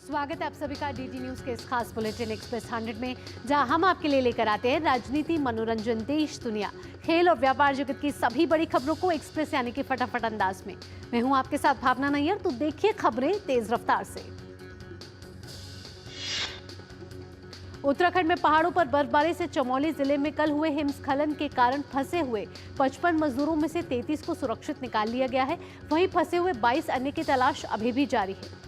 स्वागत है आप सभी का डीडी न्यूज के इस खास बुलेटिन एक्सप्रेस 100 में, जहां हम आपके लिए लेकर आते हैं राजनीति, मनोरंजन, देश दुनिया, खेल और व्यापार जगत की सभी बड़ी खबरों को एक्सप्रेस यानी कि फटाफट अंदाज में। मैं हूं आपके साथ भावना नैयर, तो देखिए खबरें तेज रफ्तार से। उत्तराखंड में पहाड़ों पर बर्फबारी से चमोली जिले में कल हुए हिमस्खलन के कारण फंसे हुए 55 मजदूरों में से 33 को सुरक्षित निकाल लिया गया है। वहीं फंसे हुए 22 अन्य की तलाश अभी भी जारी है।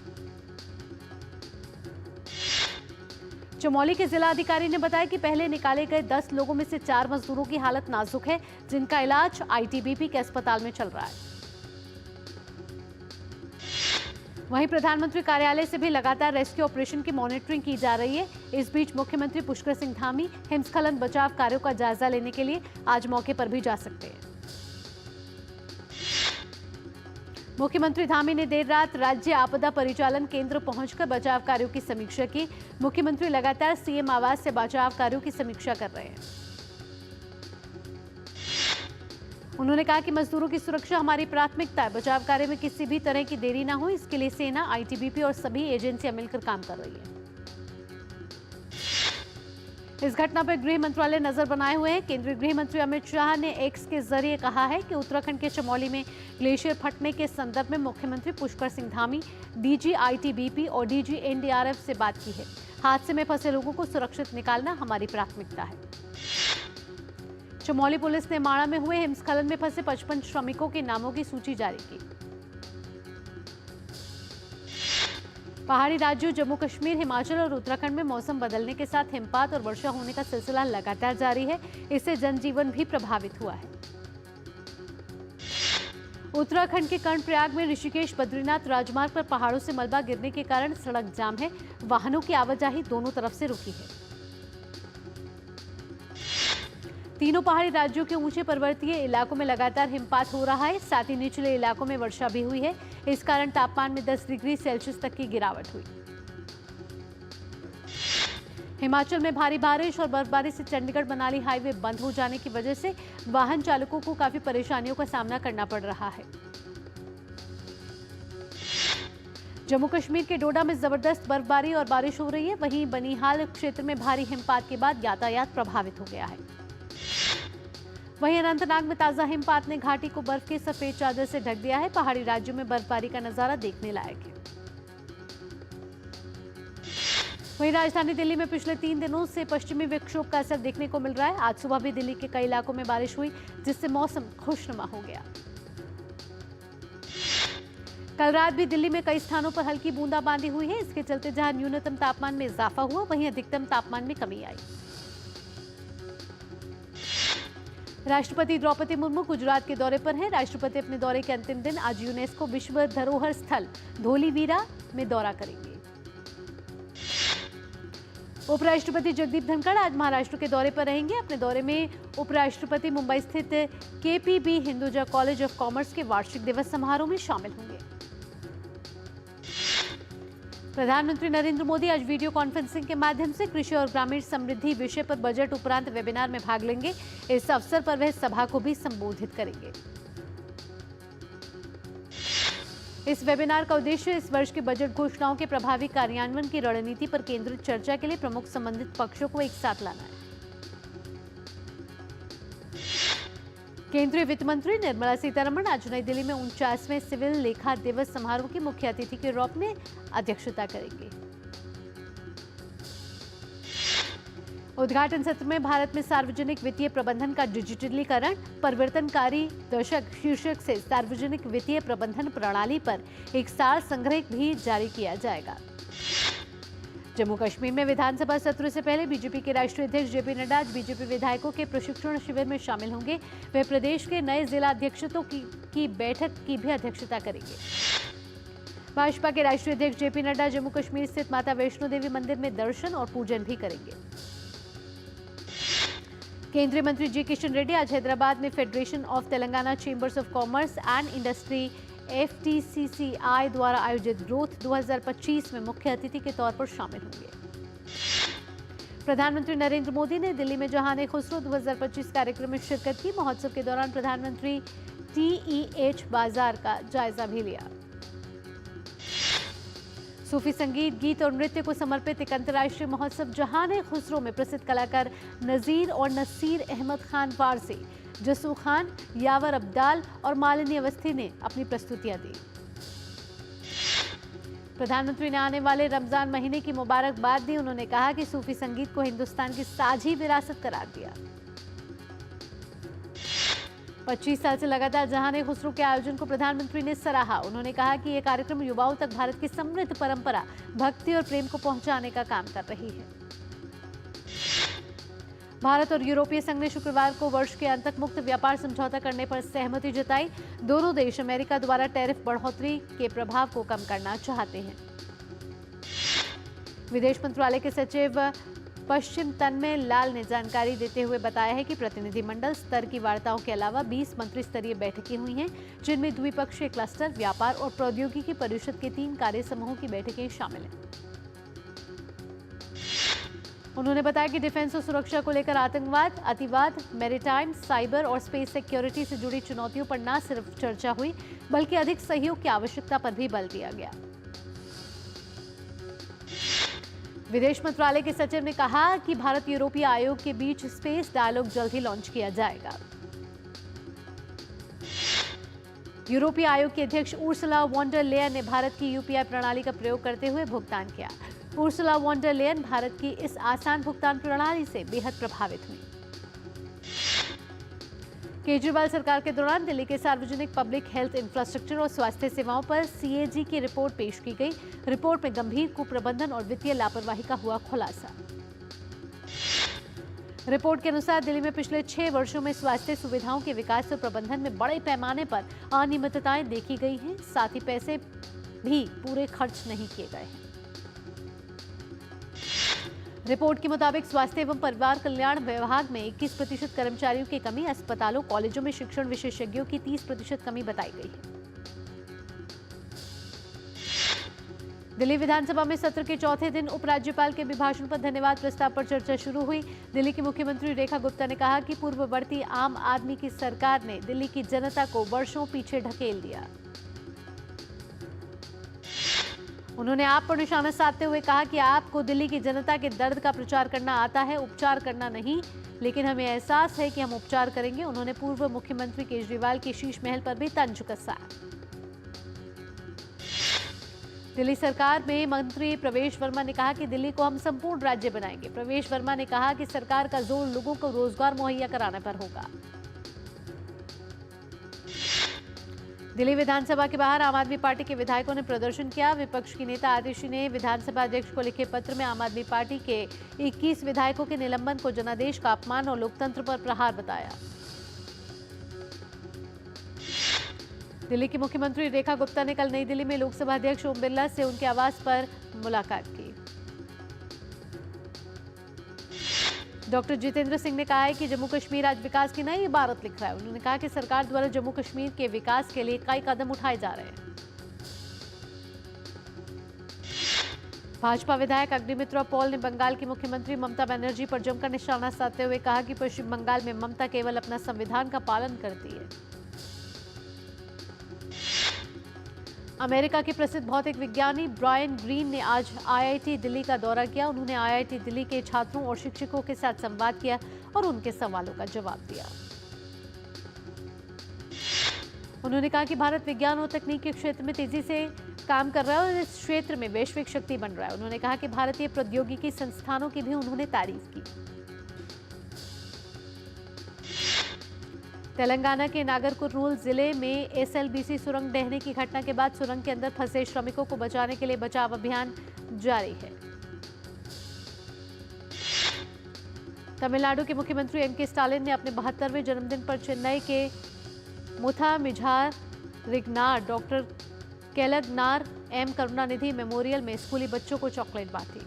चमोली के जिला अधिकारी ने बताया कि पहले निकाले गए 10 लोगों में से 4 मजदूरों की हालत नाजुक है, जिनका इलाज आईटीबीपी के अस्पताल में चल रहा है। वहीं प्रधानमंत्री कार्यालय से भी लगातार रेस्क्यू ऑपरेशन की मॉनिटरिंग की जा रही है। इस बीच मुख्यमंत्री पुष्कर सिंह धामी हिमस्खलन बचाव कार्यों का जायजा लेने के लिए आज मौके पर भी जा सकते हैं। मुख्यमंत्री धामी ने देर रात राज्य आपदा परिचालन केंद्र पहुंचकर बचाव कार्यों की समीक्षा की। मुख्यमंत्री लगातार सीएम आवास से बचाव कार्यों की समीक्षा कर रहे हैं। उन्होंने कहा कि मजदूरों की सुरक्षा हमारी प्राथमिकता है। बचाव कार्य में किसी भी तरह की देरी न हो, इसके लिए सेना, आईटीबीपी और सभी एजेंसियां मिलकर काम कर रही है। इस घटना पर गृह मंत्रालय नजर बनाए हुए हैं। केंद्रीय गृह मंत्री अमित शाह ने एक्स के जरिए कहा है कि उत्तराखंड के चमोली में ग्लेशियर फटने के संदर्भ में मुख्यमंत्री पुष्कर सिंह धामी, डीजी आईटीबीपी और डीजी एनडीआरएफ से बात की है। हादसे में फंसे लोगों को सुरक्षित निकालना हमारी प्राथमिकता है। चमोली पुलिस ने माणा में हुए हिमस्खलन में फंसे 55 श्रमिकों के नामों की सूची जारी की। पहाड़ी राज्यों जम्मू कश्मीर, हिमाचल और उत्तराखंड में मौसम बदलने के साथ हिमपात और वर्षा होने का सिलसिला लगातार जारी है। इससे जनजीवन भी प्रभावित हुआ है। उत्तराखंड के कर्णप्रयाग में ऋषिकेश बद्रीनाथ राजमार्ग पर पहाड़ों से मलबा गिरने के कारण सड़क जाम है। वाहनों की आवाजाही दोनों तरफ से रुकी है। तीनों पहाड़ी राज्यों के ऊंचे पर्वतीय इलाकों में लगातार हिमपात हो रहा है। साथ ही निचले इलाकों में वर्षा भी हुई है। इस कारण तापमान में 10 डिग्री सेल्सियस तक की गिरावट हुई। हिमाचल में भारी बारिश और बर्फबारी से चंडीगढ़ मनाली हाईवे बंद हो जाने की वजह से वाहन चालकों को काफी परेशानियों का सामना करना पड़ रहा है। जम्मू कश्मीर के डोडा में जबरदस्त बर्फबारी और बारिश हो रही है। वहीं बनिहाल क्षेत्र में भारी हिमपात के बाद यातायात प्रभावित हो गया है। वहीं अनंतनाग में ताजा हिमपात ने घाटी को बर्फ की सफेद चादर से ढक दिया है। पहाड़ी राज्यों में बर्फबारी का नजारा देखने लायक है। वहीं राजधानी दिल्ली में पिछले 3 दिनों से पश्चिमी विक्षोभ का असर देखने को मिल रहा है। आज सुबह भी दिल्ली के कई इलाकों में बारिश हुई, जिससे मौसम खुशनुमा हो गया। कल रात भी दिल्ली में कई स्थानों पर हल्की बूंदाबांदी हुई है। इसके चलते जहां न्यूनतम तापमान में इजाफा हुआ, वहीं अधिकतम तापमान में कमी आई। राष्ट्रपति द्रौपदी मुर्मू गुजरात के दौरे पर हैं। राष्ट्रपति अपने दौरे के अंतिम दिन आज यूनेस्को विश्व धरोहर स्थल धोलीवीरा में दौरा करेंगे। उपराष्ट्रपति जगदीप धनखड़ आज महाराष्ट्र के दौरे पर रहेंगे। अपने दौरे में उपराष्ट्रपति मुंबई स्थित केपीबी हिंदुजा कॉलेज ऑफ कॉमर्स के वार्षिक दिवस समारोह में शामिल होंगे। प्रधानमंत्री नरेंद्र मोदी आज वीडियो कॉन्फ्रेंसिंग के माध्यम से कृषि और ग्रामीण समृद्धि विषय पर बजट उपरांत वेबिनार में भाग लेंगे। इस अवसर पर वह सभा को भी संबोधित करेंगे। इस वेबिनार का उद्देश्य इस वर्ष के बजट घोषणाओं के प्रभावी कार्यान्वयन की रणनीति पर केंद्रित चर्चा के लिए प्रमुख संबंधित पक्षों को एक साथ लाना है। केंद्रीय वित्त मंत्री निर्मला सीतारमण आज नई दिल्ली में 49वें सिविल लेखा दिवस समारोह की मुख्य अतिथि के रूप में अध्यक्षता करेंगे। उद्घाटन सत्र में भारत में सार्वजनिक वित्तीय प्रबंधन का डिजिटलीकरण, परिवर्तनकारी दशक शीर्षक से सार्वजनिक वित्तीय प्रबंधन प्रणाली पर एक सार संग्रह भी जारी किया जाएगा। जम्मू कश्मीर में विधानसभा सत्र से पहले बीजेपी के राष्ट्रीय अध्यक्ष जेपी नड्डा आज बीजेपी विधायकों के प्रशिक्षण शिविर में शामिल होंगे। वे प्रदेश के नए जिला अध्यक्षों की बैठक की भी अध्यक्षता करेंगे। भाजपा के राष्ट्रीय अध्यक्ष जेपी नड्डा जम्मू कश्मीर स्थित माता वैष्णो देवी मंदिर में दर्शन और पूजन भी करेंगे। केंद्रीय मंत्री जी किशन रेड्डी आज हैदराबाद में federation of Telangana chambers of commerce and industry FTCCI द्वारा आयोजित ग्रोथ 2025 में मुख्य अतिथि के तौर पर शामिल होंगे। प्रधानमंत्री नरेंद्र मोदी ने दिल्ली में जहान खुसरो 2025 कार्यक्रम में शिरकत की। महोत्सव के दौरान प्रधानमंत्री TEH बाजार का जायजा भी लिया। सूफी संगीत, गीत और नृत्य को समर्पित एक अंतर्राष्ट्रीय महोत्सव जहान खुसरो में प्रसिद्ध कलाकार नजीर और नसीर अहमद खान वारसी, जसू खान, यावर अब्दाल और मालिनी अवस्थी ने अपनी प्रस्तुतियां दी। प्रधानमंत्री ने आने वाले रमजान महीने की मुबारकबाद दी। उन्होंने कहा कि सूफी संगीत को हिंदुस्तान की साझी विरासत करार दिया। 25 साल से लगातार जहान खुसरो के आयोजन को प्रधानमंत्री ने सराहा। उन्होंने कहा कि यह कार्यक्रम युवाओं तक भारत की समृद्ध परंपरा, भक्ति और प्रेम को पहुंचाने का काम कर रही है। भारत और यूरोपीय संघ ने शुक्रवार को वर्ष के अंत तक मुक्त व्यापार समझौता करने पर सहमति जताई। दोनों देश अमेरिका द्वारा टैरिफ बढ़ोतरी के प्रभाव को कम करना चाहते हैं। विदेश मंत्रालय के सचिव पश्चिम तन्मय लाल ने जानकारी देते हुए बताया है कि प्रतिनिधिमंडल स्तर की वार्ताओं के अलावा 20 मंत्री स्तरीय बैठकें हुई हैं, जिनमें द्विपक्षीय क्लस्टर, व्यापार और प्रौद्योगिकी परिषद के 3 कार्य समूहों की बैठकें शामिल हैं। उन्होंने बताया कि डिफेंस और सुरक्षा को लेकर आतंकवाद, अतिवाद, मैरीटाइम, साइबर और स्पेस सिक्योरिटी से जुड़ी चुनौतियों पर न सिर्फ चर्चा हुई, बल्कि अधिक सहयोग की आवश्यकता पर भी बल दिया गया। विदेश मंत्रालय के सचिव ने कहा कि भारत यूरोपीय आयोग के बीच स्पेस डायलॉग जल्द ही लॉन्च किया जाएगा। यूरोपीय आयोग के अध्यक्ष उर्सुला वॉन डर लेयन ने भारत की यूपीआई प्रणाली का प्रयोग करते हुए भुगतान किया। Ursula von der Leyen Bharat की इस आसान भुगतान प्रणाली से बेहद प्रभावित हुई। केजरीवाल सरकार के दौरान दिल्ली के सार्वजनिक पब्लिक हेल्थ इंफ्रास्ट्रक्चर और स्वास्थ्य सेवाओं पर सीएजी की रिपोर्ट पेश की गई। रिपोर्ट में गंभीर कुप्रबंधन और वित्तीय लापरवाही का हुआ खुलासा। रिपोर्ट के अनुसार दिल्ली में पिछले 6 वर्षों में स्वास्थ्य सुविधाओं के विकास और प्रबंधन में बड़े पैमाने पर अनियमितताएं देखी गई हैं। साथ ही पैसे भी पूरे खर्च नहीं किए गए हैं। रिपोर्ट के मुताबिक स्वास्थ्य एवं परिवार कल्याण विभाग में 21% कर्मचारियों की कमी, अस्पतालों, कॉलेजों में शिक्षण विशेषज्ञों की 30% कमी बताई गई है। दिल्ली विधानसभा में सत्र के चौथे दिन उपराज्यपाल के अभिभाषण पर धन्यवाद प्रस्ताव पर चर्चा शुरू हुई। दिल्ली की मुख्यमंत्री रेखा गुप्ता ने कहा कि पूर्ववर्ती आम आदमी की सरकार ने दिल्ली की जनता को वर्षों पीछे ढकेल दिया। उन्होंने आप पर निशाना साधते हुए कहा कि आपको दिल्ली की जनता के दर्द का प्रचार करना आता है, उपचार करना नहीं, लेकिन हमें एहसास है कि हम उपचार करेंगे। उन्होंने पूर्व मुख्यमंत्री केजरीवाल के शीश महल पर भी तंज कसा। दिल्ली सरकार में मंत्री प्रवेश वर्मा ने कहा कि दिल्ली को हम संपूर्ण राज्य बनाएंगे। प्रवेश वर्मा ने कहा कि सरकार का जोर लोगों को रोजगार मुहैया कराने पर होगा। दिल्ली विधानसभा के बाहर आम आदमी पार्टी के विधायकों ने प्रदर्शन किया। विपक्ष की नेता आतिशी ने विधानसभा अध्यक्ष को लिखे पत्र में आम आदमी पार्टी के 21 विधायकों के निलंबन को जनादेश का अपमान और लोकतंत्र पर प्रहार बताया। दिल्ली की मुख्यमंत्री रेखा गुप्ता ने कल नई दिल्ली में लोकसभा अध्यक्ष ओम बिरला से उनके आवास पर मुलाकात की। डॉक्टर जितेंद्र सिंह ने कहा है कि जम्मू कश्मीर आज विकास की नई इबारत लिख रहा है। उन्होंने कहा कि सरकार द्वारा जम्मू कश्मीर के विकास के लिए कई कदम उठाए जा रहे हैं। भाजपा विधायक अग्निमित्रा पॉल ने बंगाल की मुख्यमंत्री ममता बनर्जी पर जमकर निशाना साधते हुए कहा कि पश्चिम बंगाल में ममता केवल अपना संविधान का पालन करती है। अमेरिका के प्रसिद्ध भौतिक विज्ञानी ब्रायन ग्रीन ने आज आईआईटी दिल्ली का दौरा किया। उन्होंने आईआईटी दिल्ली के छात्रों और शिक्षकों के साथ संवाद किया और उनके सवालों का जवाब दिया। उन्होंने कहा कि भारत विज्ञान और तकनीक के क्षेत्र में तेजी से काम कर रहा है और इस क्षेत्र में वैश्विक शक्ति बन रहा है। उन्होंने कहा कि भारतीय प्रौद्योगिकी संस्थानों की भी उन्होंने तारीफ की। तेलंगाना के नागरकुर्नूल जिले में एसएलबीसी सुरंग ढहने की घटना के बाद सुरंग के अंदर फंसे श्रमिकों को बचाने के लिए बचाव अभियान जारी है। तमिलनाडु के मुख्यमंत्री एम.के. स्टालिन ने अपने 72वें जन्मदिन पर चेन्नई के मुथामिझार रिगनार डॉक्टर केलगनार एम करुणानिधि मेमोरियल में स्कूली बच्चों को चॉकलेट बांटी।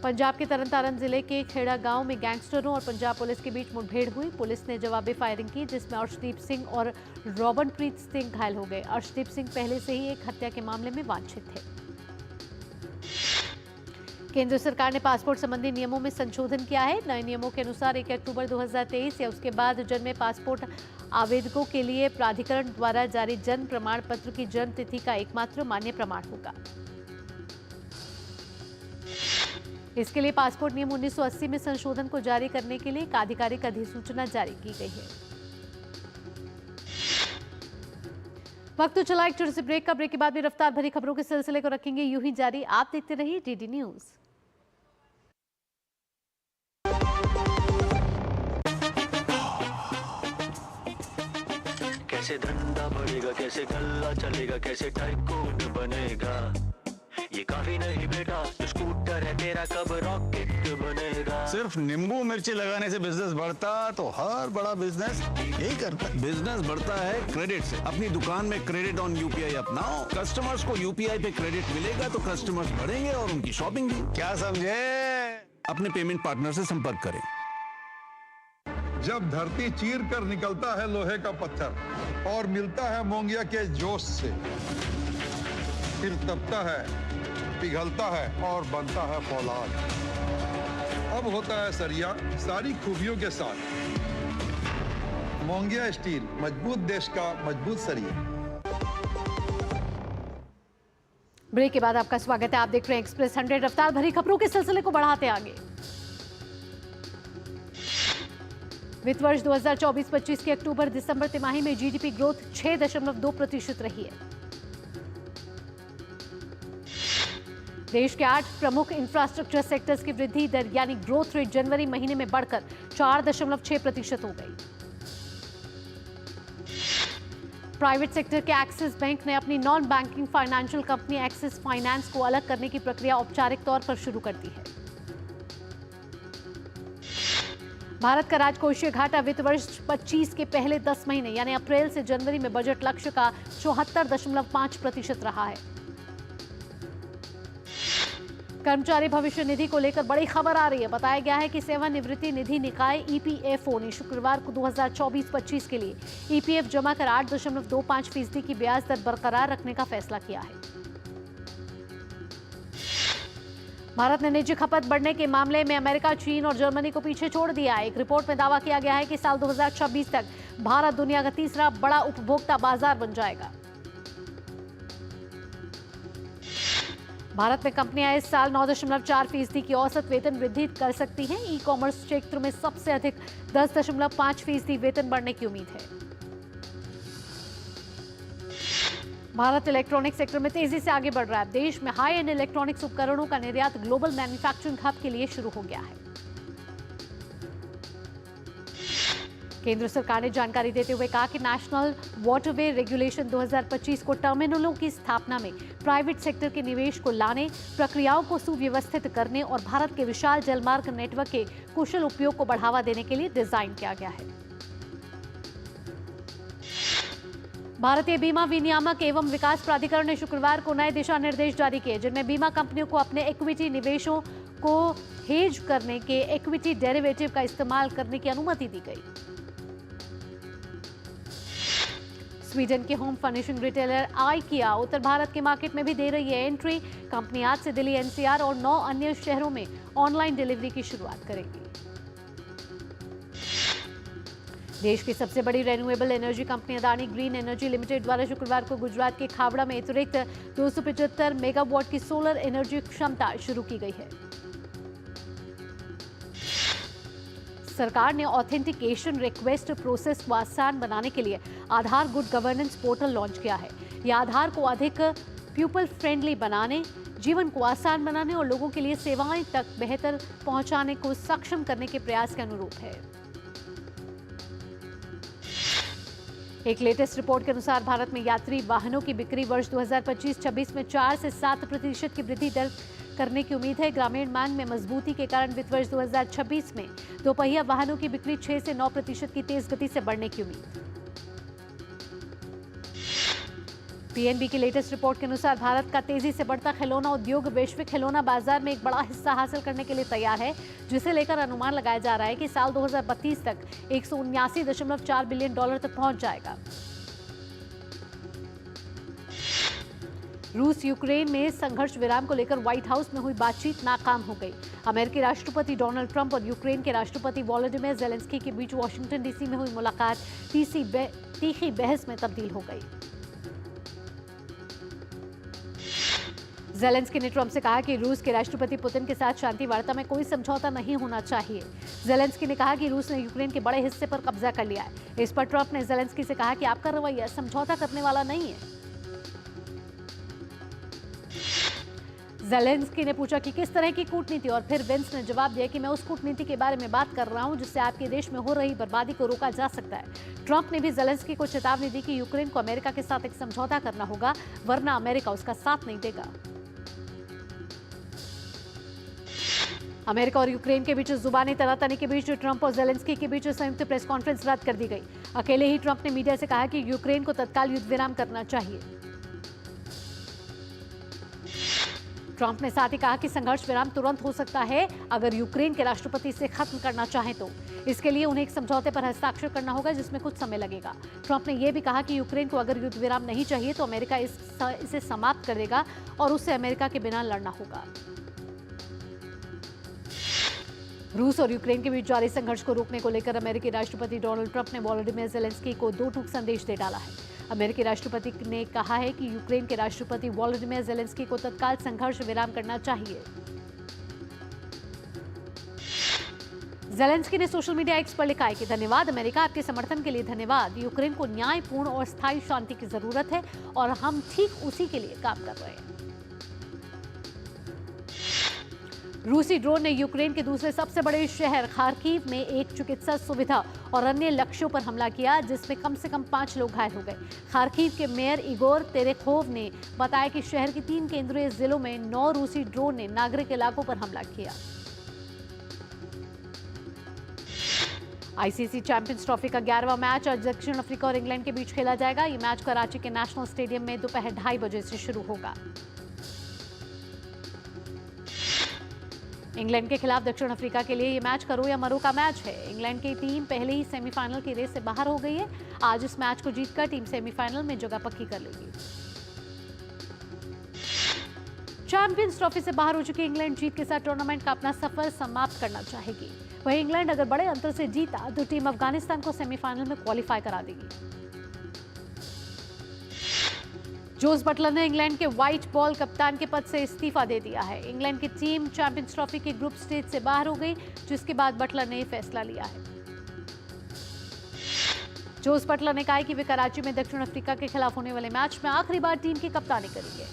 पंजाब के तरनतारन जिले के खेड़ा गांव में गैंगस्टरों और पंजाब पुलिस के बीच मुठभेड़ हुई। पुलिस ने जवाबी फायरिंग की, जिसमें अर्शदीप सिंह और रॉबर्टप्रीत सिंह घायल हो गए। अर्शदीप सिंह पहले से ही एक हत्या के मामले में वांछित थे। केंद्र सरकार ने पासपोर्ट संबंधी नियमों में संशोधन किया है। नए नियमों के अनुसार 1 अक्टूबर 2023 या उसके बाद जन्मे पासपोर्ट आवेदकों के लिए प्राधिकरण द्वारा जारी जन्म प्रमाण पत्र की जन्म तिथि का एकमात्र मान्य प्रमाण होगा। इसके लिए पासपोर्ट नियम 1980 में संशोधन को जारी करने के लिए एक आधिकारिक अधिसूचना जारी की गई है। वक्त तो चला एक छोटे से ब्रेक का। ब्रेक के बाद भी रफ्तार भरी खबरों के सिलसिले को रखेंगे यूं ही जारी। आप देखते रहिए डीडी न्यूज। कैसे धंधा बढ़ेगा, कैसे गल्ला चलेगा, कैसे टाइकून बनेगा, ये काफी नहीं बेटा, जो स्कूटर है तेरा कब रॉकेट बनेगा। सिर्फ नींबू मिर्ची लगाने से बिजनेस बढ़ता तो हर बड़ा बिजनेस यही करता। बिजनेस बढ़ता है क्रेडिट से। अपनी दुकान में क्रेडिट ऑन यूपीआई अपनाओ। कस्टमर्स को यूपीआई पे क्रेडिट मिलेगा तो कस्टमर्स बढ़ेंगे और उनकी शॉपिंग भी। क्या समझे? अपने पेमेंट पार्टनर से संपर्क करें। जब धरती चीर कर निकलता है लोहे का पत्थर और मिलता है मोंगिया के जोश से, फिर तपता है, पिघलता है और बनता है फौलाद। अब होता है सरिया सारी खूबियों के साथ। मोंगिया स्टील, मजबूत देश का मजबूत सरिया। ब्रेक के बाद आपका स्वागत है। आप देख रहे हैं एक्सप्रेस 100। रफ्तार भरी खबरों के सिलसिले को बढ़ाते आगे। वित्त वर्ष 2024-25 के अक्टूबर दिसंबर तिमाही में जीडीपी ग्रोथ 6.2% रही है। देश के 8 प्रमुख इंफ्रास्ट्रक्चर सेक्टर्स की वृद्धि दर यानी ग्रोथ रेट जनवरी महीने में बढ़कर 4.6% हो गई। प्राइवेट सेक्टर के एक्सिस बैंक ने अपनी non banking financial company axis finance को अलग करने की प्रक्रिया औपचारिक तौर पर शुरू कर दी है। भारत का राजकोषीय घाटा वित्त वर्ष 25 के पहले 10 महीने यानी अप्रैल से जनवरी में बजट लक्ष्य का 74.5% रहा है। कर्मचारी भविष्य निधि को लेकर बड़ी खबर आ रही है। बताया गया है कि सेवानिवृत्ति निधि निकाय ईपीएफओ ने शुक्रवार को 2024-25 के लिए ईपीएफ जमा कर 8.25% की ब्याज दर बरकरार रखने का फैसला किया है। भारत ने निजी खपत बढ़ने के मामले में अमेरिका, चीन और जर्मनी को पीछे छोड़ दिया है। एक रिपोर्ट में दावा किया गया है कि साल 2026 तक भारत दुनिया का तीसरा बड़ा उपभोक्ता बाजार बन जाएगा। भारत में कंपनियां इस साल 9.4% की औसत वेतन वृद्धि कर सकती हैं। ई कॉमर्स क्षेत्र में सबसे अधिक 10.5% वेतन बढ़ने की उम्मीद है। भारत इलेक्ट्रॉनिक सेक्टर में तेजी से आगे बढ़ रहा है। देश में हाई एंड इलेक्ट्रॉनिक्स उपकरणों का निर्यात ग्लोबल मैन्युफैक्चरिंग हब के लिए शुरू हो गया है। केंद्र सरकार ने जानकारी देते हुए कहा कि नेशनल वाटरवे रेगुलेशन 2025 को टर्मिनलों की स्थापना में प्राइवेट सेक्टर के निवेश को लाने, प्रक्रियाओं को सुव्यवस्थित करने और भारत के विशाल जलमार्ग नेटवर्क के कुशल उपयोग को बढ़ावा देने के लिए डिजाइन किया गया है। भारतीय बीमा विनियामक एवं विकास प्राधिकरण ने शुक्रवार को नए दिशा निर्देश जारी किए, जिनमें बीमा कंपनियों को अपने इक्विटी निवेशों को हेज करने के इक्विटी डेरिवेटिव का इस्तेमाल करने की अनुमति दी गई। स्वीडन के होम फर्निशिंग रिटेलर आइकिया उत्तर भारत के मार्केट में भी दे रही है एंट्री। कंपनी आज से दिल्ली, एनसीआर और 9 अन्य शहरों में ऑनलाइन डिलीवरी की शुरुआत करेगी। देश की सबसे बड़ी renewable energy company Adani green energy limited द्वारा शुक्रवार को गुजरात के खावड़ा में अतिरिक्त 275 मेगावाट की सोलर एनर्जी क्षमता शुरू की गई है। सरकार ने ऑथेंटिकेशन रिक्वेस्ट प्रोसेस को आसान बनाने के लिए आधार गुड गवर्नेंस पोर्टल लॉन्च किया है। यह आधार को अधिक पीपल फ्रेंडली बनाने, जीवन को आसान बनाने और लोगों के लिए सेवाएं तक बेहतर पहुंचाने को सक्षम करने के प्रयास के अनुरूप है। एक लेटेस्ट रिपोर्ट के अनुसार भारत में यात्री वाहनों की बिक्री वर्ष 2025-26 में 4 से 7% की वृद्धि दर करने की उम्मीद है। ग्रामीण मांग में मजबूती के कारण वित्त वर्ष 2026 में दोपहिया वाहनों की बिक्री 6 से 9% की तेज गति से बढ़ने की उम्मीद। पीएनबी की लेटेस्ट रिपोर्ट के अनुसार भारत का तेजी से बढ़ता खिलौना उद्योग वैश्विक खिलौना बाजार में एक बड़ा हिस्सा हासिल करने के लिए तैयार है, जिसे लेकर अनुमान लगाया जा रहा है कि साल 2032 तक 179.4 बिलियन डॉलर तक पहुंच जाएगा। रूस यूक्रेन में संघर्ष विराम को लेकर व्हाइट हाउस में हुई बातचीत नाकाम हो गई। अमेरिकी राष्ट्रपति डोनाल्ड ट्रंप और यूक्रेन के राष्ट्रपति वोलोदिमीर ज़ेलेंस्की के बीच वॉशिंगटन डीसी में हुई मुलाकात तीखी बहस में तब्दील हो गई। ज़ेलेंस्की ने ट्रंप से कहा कि रूस के राष्ट्रपति पुतिन के साथ शांति वार्ता में कोई समझौता नहीं होना चाहिए। ज़ेलेंस्की ने कहा कि रूस ने यूक्रेन के बड़े हिस्से पर कब्जा कर लिया है। इस पर ट्रंप ने ज़ेलेंस्की से कहा कि आपका रवैया समझौता करने वाला नहीं है। ज़ेलेंस्की ने पूछा कि किस तरह की कूटनीति, और फिर वेंस ने जवाब दिया कि मैं उस कूटनीति के बारे में बात कर रहा हूं जिससे आपके देश में हो रही बर्बादी को रोका जा सकता है। ट्रंप ने भी ज़ेलेंस्की को चेतावनी दी कि यूक्रेन को अमेरिका के साथ एक समझौता करना होगा, वरना अमेरिका उसका साथ नहीं देगा। अमेरिका और यूक्रेन के बीच जुबानी तनातनी के बीच ट्रंप और ज़ेलेंस्की के बीच संयुक्त प्रेस कॉन्फ्रेंस रद्द कर दी गई। अकेले ही ट्रंप ने मीडिया से कहा कि यूक्रेन को तत्काल युद्ध विराम करना चाहिए। ट्रंप ने साथ ही कहा कि संघर्ष विराम तुरंत हो सकता है अगर यूक्रेन के राष्ट्रपति इसे खत्म करना चाहें तो। इसके लिए उन्हें एक समझौते पर हस्ताक्षर करना होगा जिसमें कुछ समय लगेगा। ट्रंप ने यह भी कहा कि यूक्रेन को अगर युद्ध विराम नहीं चाहिए तो अमेरिका इसे समाप्त कर देगा और उससे अमेरिका के बिना लड़ना होगा। रूस और यूक्रेन के बीच जारी संघर्ष को रोकने को लेकर अमेरिकी राष्ट्रपति डोनाल्ड ट्रंप ने वोलोदिमीर ज़ेलेंस्की को दो टूक संदेश दे डाला है। अमेरिकी राष्ट्रपति ने कहा है कि यूक्रेन के राष्ट्रपति वोलोदिमीर ज़ेलेंस्की को तत्काल संघर्ष विराम करना चाहिए। ज़ेलेंस्की ने सोशल मीडिया एक्स पर लिखा है कि धन्यवाद अमेरिका, आपके समर्थन के लिए धन्यवाद। यूक्रेन को न्यायपूर्ण और स्थायी शांति की जरूरत है और हम ठीक उसी के लिए काम कर रहे हैं। रूसी ड्रोन ने यूक्रेन के दूसरे सबसे बड़े शहर खार्किव में एक चिकित्सा सुविधा और अन्य लक्ष्यों पर हमला किया, जिसमें कम से कम 5 लोग घायल हो गए। खार्किव के मेयर इगोर तेरेखोव ने बताया कि शहर के 3 केंद्रीय जिलों में 9 रूसी ड्रोन ने नागरिक इलाकों पर हमला किया। आईसीसी चैंपियंस ट्रॉफी का 11वां मैच आज दक्षिण अफ्रीका और इंग्लैंड के बीच खेला जाएगा। ये मैच कराची के नेशनल स्टेडियम में दोपहर 2:30 बजे से शुरू होगा। इंग्लैंड के खिलाफ दक्षिण अफ्रीका के लिए यह मैच करो या मरो का मैच है। इंग्लैंड की टीम पहले ही सेमीफाइनल की रेस से बाहर हो गई है। आज इस मैच को जीतकर टीम सेमीफाइनल में जगह पक्की कर लेगी। चैंपियंस ट्रॉफी से बाहर हो चुकी इंग्लैंड जीत के साथ टूर्नामेंट का अपना सफर समाप्त करना चाहेगी। वहीं इंग्लैंड अगर बड़े अंतर से जीता तो टीम अफगानिस्तान को सेमीफाइनल में क्वालिफाई करा देगी। जोस बटलर ने इंग्लैंड के व्हाइट बॉल कप्तान के पद से इस्तीफा दे दिया है। इंग्लैंड की टीम चैंपियंस ट्रॉफी के ग्रुप स्टेज से बाहर हो गई, जिसके बाद बटलर ने फैसला लिया है। जोस बटलर ने कहा कि वे कराची में दक्षिण अफ्रीका के खिलाफ होने वाले मैच में आखिरी बार टीम की कप्तानी करेंगे।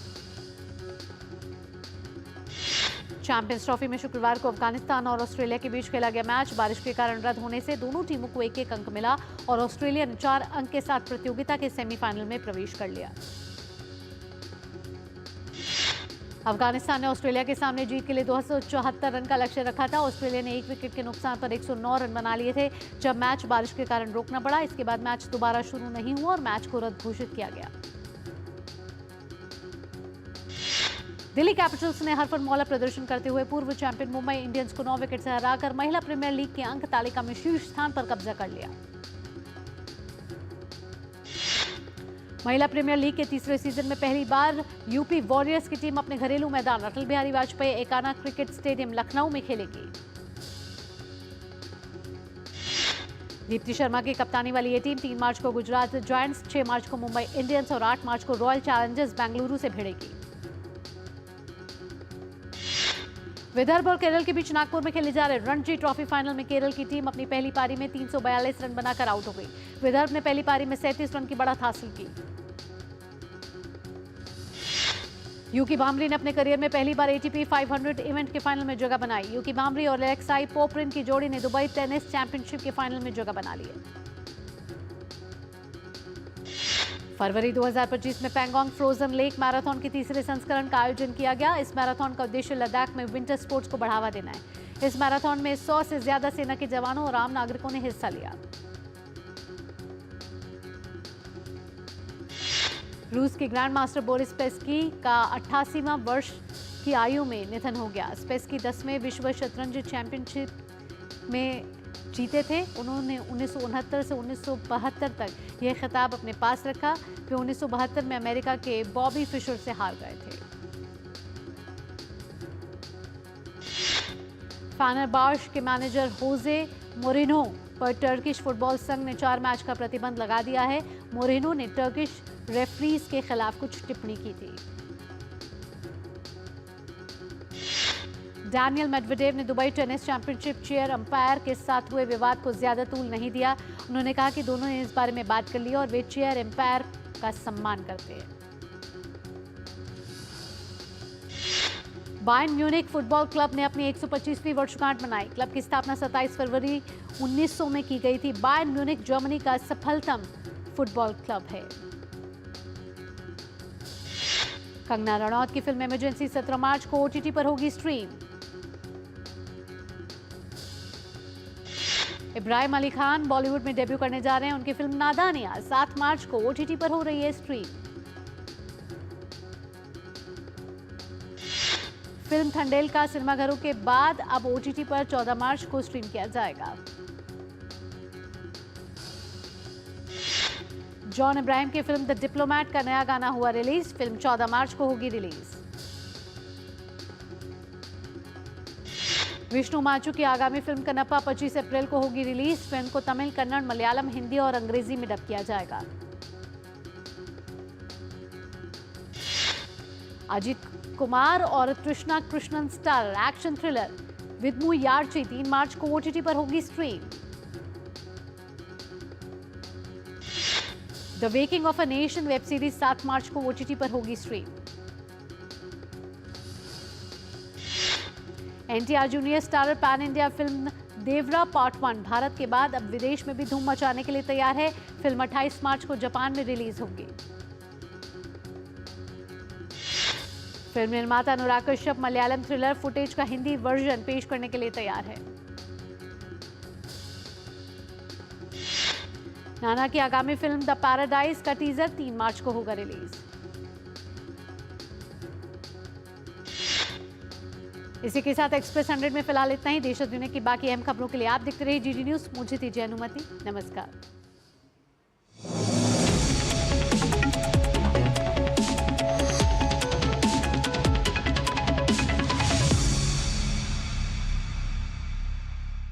चैंपियंस ट्रॉफी में शुक्रवार को अफगानिस्तान और ऑस्ट्रेलिया के बीच खेला गया मैच बारिश के कारण रद्द होने से दोनों टीमों को 1-1 अंक मिला और ऑस्ट्रेलिया ने 4 अंक के साथ प्रतियोगिता के सेमीफाइनल में प्रवेश कर लिया। अफगानिस्तान ने ऑस्ट्रेलिया के सामने जीत के लिए 274 रन का लक्ष्य रखा था। ऑस्ट्रेलिया ने 1 विकेट के नुकसान पर 109 रन बना लिए थे जब मैच बारिश के कारण रोकना पड़ा। इसके बाद मैच दोबारा शुरू नहीं हुआ और मैच को रद्द घोषित किया गया। दिल्ली कैपिटल्स ने हरफनमौला प्रदर्शन करते हुए पूर्व चैंपियन मुंबई इंडियंस को 9 विकेट से हराकर महिला प्रीमियर लीग की अंक तालिका में शीर्ष स्थान पर कब्जा कर लिया। महिला प्रीमियर लीग के तीसरे सीजन में पहली बार यूपी वॉरियर्स की टीम अपने घरेलू मैदान अटल बिहारी वाजपेयी एकाना क्रिकेट स्टेडियम लखनऊ में खेलेगी। दीप्ति शर्मा की कप्तानी वाली ये टीम 3 मार्च को गुजरात जायंट्स, 6 मार्च को मुंबई इंडियंस और 8 मार्च को रॉयल चैलेंजर्स बेंगलुरु से भिड़ेगी। विदर्भ और केरल के बीच नागपुर में खेले जा रहे रणजी ट्रॉफी फाइनल में केरल की टीम अपनी पहली पारी में 342 रन बनाकर आउट हो गई। विदर्भ ने पहली पारी में 37 रन की बढ़त हासिल की। यूकी भांबरी ने अपने करियर में पहली बार एटीपी 500 इवेंट के फाइनल में जगह बनाई। यूकी भांबरी और एलेक्साई पोपरिन की जोड़ी ने दुबई टेनिस चैंपियनशिप के फाइनल में जगह बना ली है। फरवरी 2025 में पैंगोंग फ्रोजन लेक मैराथन के तीसरे संस्करण का आयोजन किया गया। इस मैराथन का उद्देश्य लद्दाख में विंटर स्पोर्ट्स को बढ़ावा देना है। इस मैराथन में 100 से ज्यादा सेना के जवानों और आम नागरिकों ने हिस्सा लिया। रूस के ग्रैंड मास्टर बोरिस स्पेस्की का 88वां वर्ष की आयु में निधन हो गया। स्पेस्की 10वें विश्व शतरंज चैंपियनशिप में जीते थे। उन्होंने 1969 से 1972 तक यह खिताब अपने पास रखा। वे 1972 में अमेरिका के बॉबी फिशर से हार गए थे। फेनेरबाच के मैनेजर होजे मोरिनो पर टर्किश फुटबॉल संघ ने 4 मैच का प्रतिबंध लगा दिया है। मोरिनो ने टर्किश रेफरीज के खिलाफ कुछ टिप्पणी की थी। डैनियल मेडवेडेव ने Dubai tennis championship chair umpire के साथ हुए विवाद को ज्यादा तूल नहीं दिया। उन्होंने कहा कि दोनों ने इस बारे में बात कर ली और वे चेयर अंपायर का सम्मान करते हैं। बायर्न म्यूनिख फुटबॉल क्लब ने अपनी 125वीं वर्षगांठ मनाई। क्लब की स्थापना 27 फरवरी 1900 में की गई थी। बायर्न म्यूनिख जर्मनी का सफलतम फुटबॉल क्लब है। कंगना रनौत की फिल्म इमरजेंसी 17 मार्च को ओटीटी पर होगी स्ट्रीम। इब्राहिम अली खान बॉलीवुड में डेब्यू करने जा रहे हैं। उनकी फिल्म नादानिया 7 मार्च को ओटीटी पर हो रही है स्ट्रीम। फिल्म थंडेल का सिनेमाघरों के बाद अब ओटीटी पर 14 मार्च को स्ट्रीम किया जाएगा। जॉन इब्राहिम की फिल्म द डिप्लोमैट का नया गाना हुआ रिलीज। फिल्म 14 मार्च को होगी रिलीज। विष्णु माचू की आगामी फिल्म कनप्पा 25 अप्रैल को होगी रिलीज। फिल्म को तमिल, कन्नड़, मलयालम, हिंदी और अंग्रेजी में डब किया जाएगा। अजीत कुमार और Trishna Krishnan star action thriller Vidaamuyarchi 3 March को ओटीटी पर होगी stream. The waking of a nation web series 7 March को ओटीटी पर होगी stream. NTR junior starrer pan India film Devara part 1 Bharat के बाद अब विदेश में भी धूम मचाने के लिए तैयार है। फिल्म 28 मार्च को जापान में रिलीज होगी। फिल्म निर्माता अनुराग कश्यप मलयालम थ्रिलर फुटेज का हिंदी वर्जन पेश करने के लिए तैयार है। नाना की आगामी फिल्म द पैराडाइज का टीजर 3 मार्च को होगा रिलीज। इसी के साथ एक्सप्रेस 100 में फिलहाल इतना ही। देश और दुनिया की बाकी अहम खबरों के लिए आप देखते रहिए जीडी न्यूज। मुझे दीजिए अनुमति। नमस्कार।